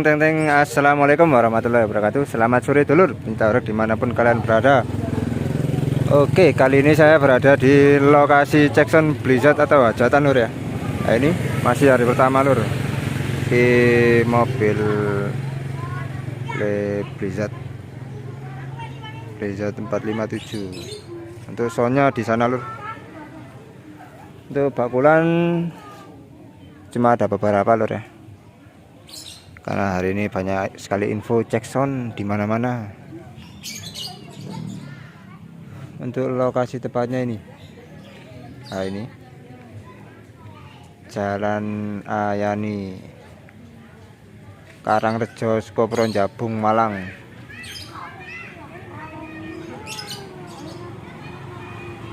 teng teng. Assalamualaikum warahmatullahi wabarakatuh. Selamat sore dulur, pintarek dimanapun kalian berada. Oke, kali ini saya berada di lokasi Jackson Blizzard atau hajatan lur ya. Nah, ini masih hari pertama lur di mobil Blizzard 457. Untuk soundnya di sana lur. Untuk bakulan cuma ada beberapa lur ya. Karena hari ini banyak sekali info Jackson di mana-mana. Untuk lokasi tepatnya ini, nah ini Jalan Ayani, Karangrejo, Skopron, Jabung, Malang.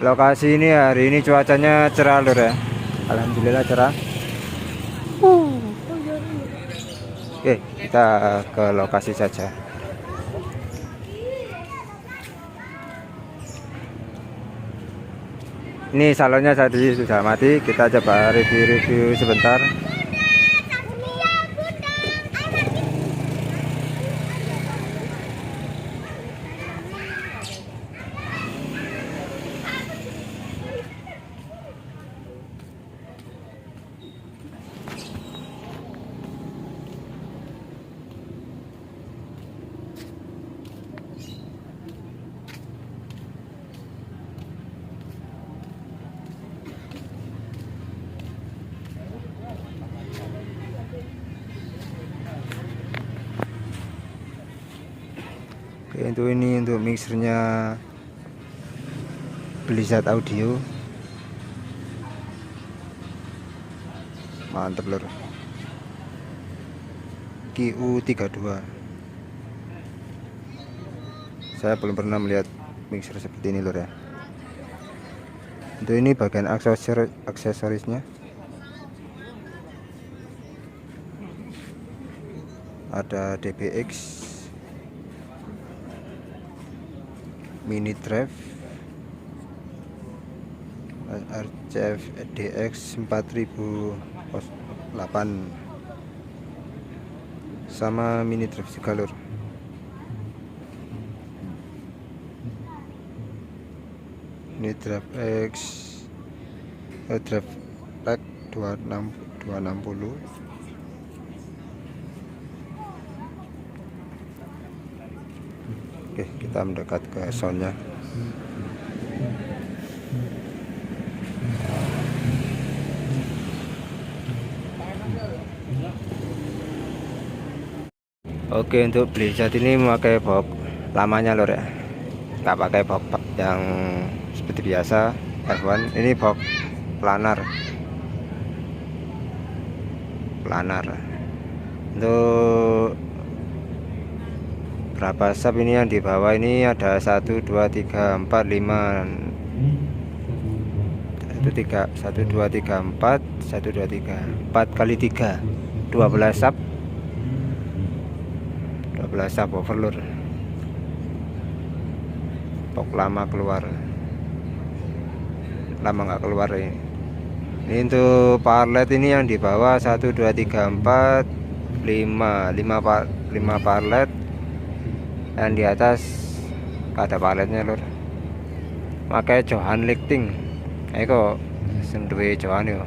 Lokasi ini hari ini cuacanya cerah lur ya. Alhamdulillah cerah. Oke, kita ke lokasi saja. Ini salonnya tadi sudah mati, kita coba review sebentar. Oke, untuk mixernya Blizzard Audio, mantep lur, QU32. Saya belum pernah melihat mixer seperti ini lur ya. Untuk ini bagian aksesorisnya ada DBX, mini drive, RCF DX 4008 sama mini drive juga lur. Ini drive X, drive rack 260. Oke, kita mendekat ke soundnya. Oke, untuk Blizzard ini memakai box lamanya lor ya, nggak pakai box yang seperti biasa F1. Ini box planar. Untuk berapa sub ini yang di bawah ini ada 1 2 3 4 5 1 2 3 4 4 kali 3 12 sub overload. Box lama keluar, lama nggak keluar ini. Ini untuk power LED ini yang di bawah 1 2 3 4 5 power LED. Dan di atas ada paletnya lur, pakai Johan Lighting. Eko sing duwe Johan yo,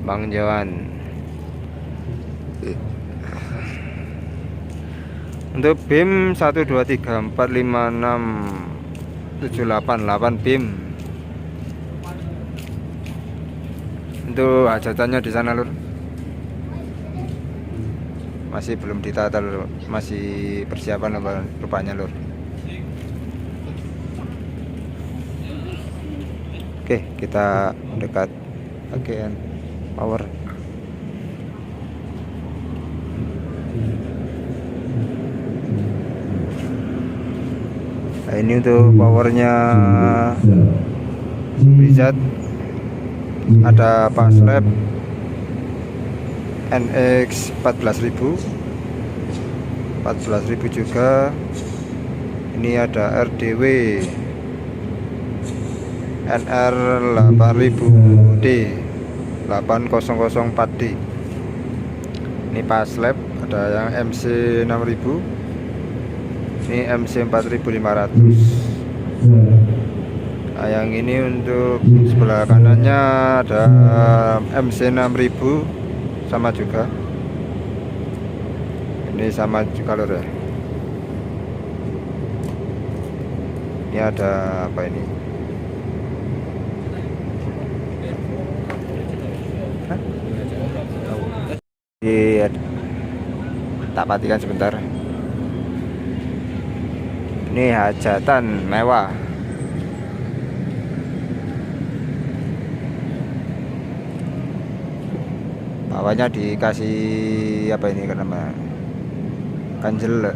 Bang Johan. Untuk beam 1 2 3 4 5 6 7 8 beam. Untuk hajatannya di sana lur, masih belum ditata lur, masih persiapan rupanya lur. Oke, kita dekat bagian power. Nah, ini untuk powernya Blizzard, ada Paslab NX 14.000 juga. Ini ada RDW NR 8000D 8004D. Ini pas lab ada yang MC 6000, ini MC 4500. Nah, yang ini untuk sebelah kanannya ada MC 6000 sama juga. Ini sama juga lor ya. Ini ada apa ini? Iya, tak matikan sebentar. Ini hajatan mewah. Bawahnya dikasih apa ini namanya? Ganjel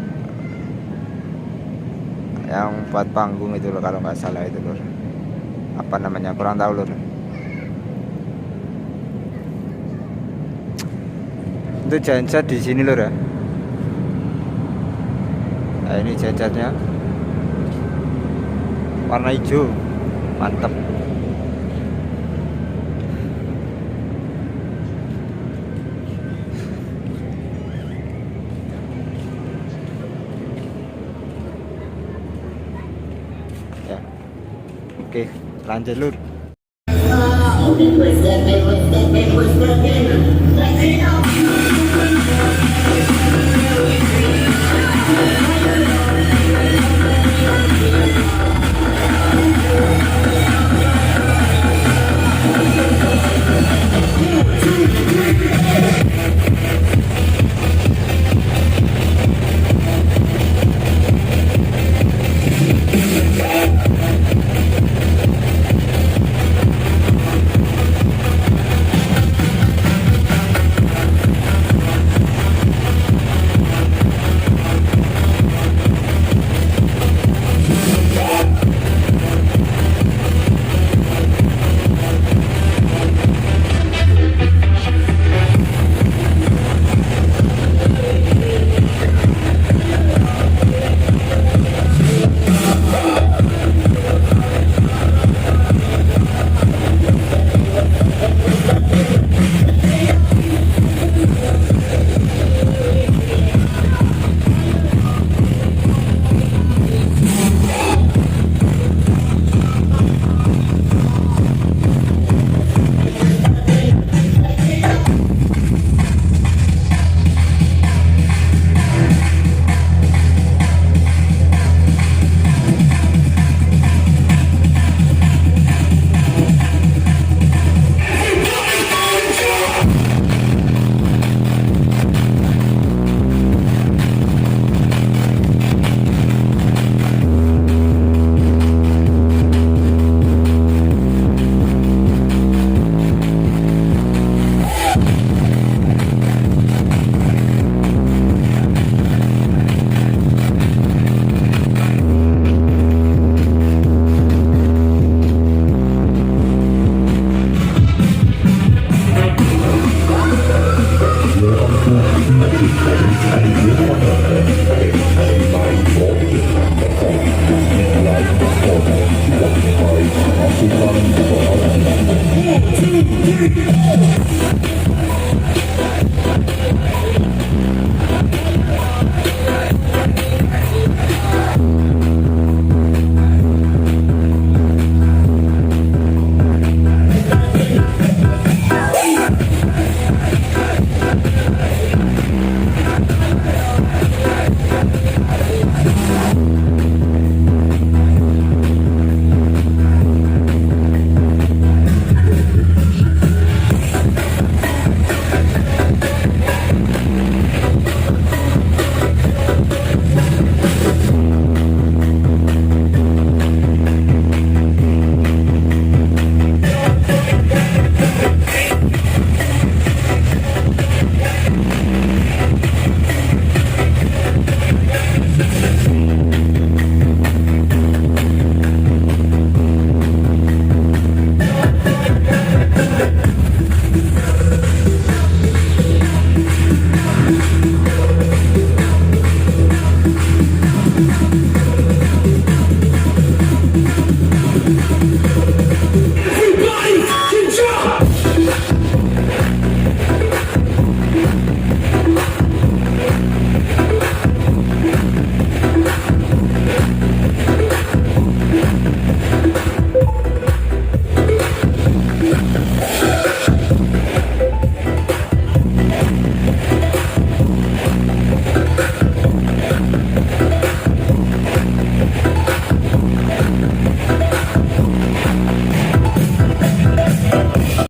yang buat panggung itu loh, kalau nggak salah itu lor. Apa namanya? Kurang tahu lor. Itu genset di sini lor ya. Nah, ini gensetnya warna hijau, mantap. Ya, oke, lanjut lur.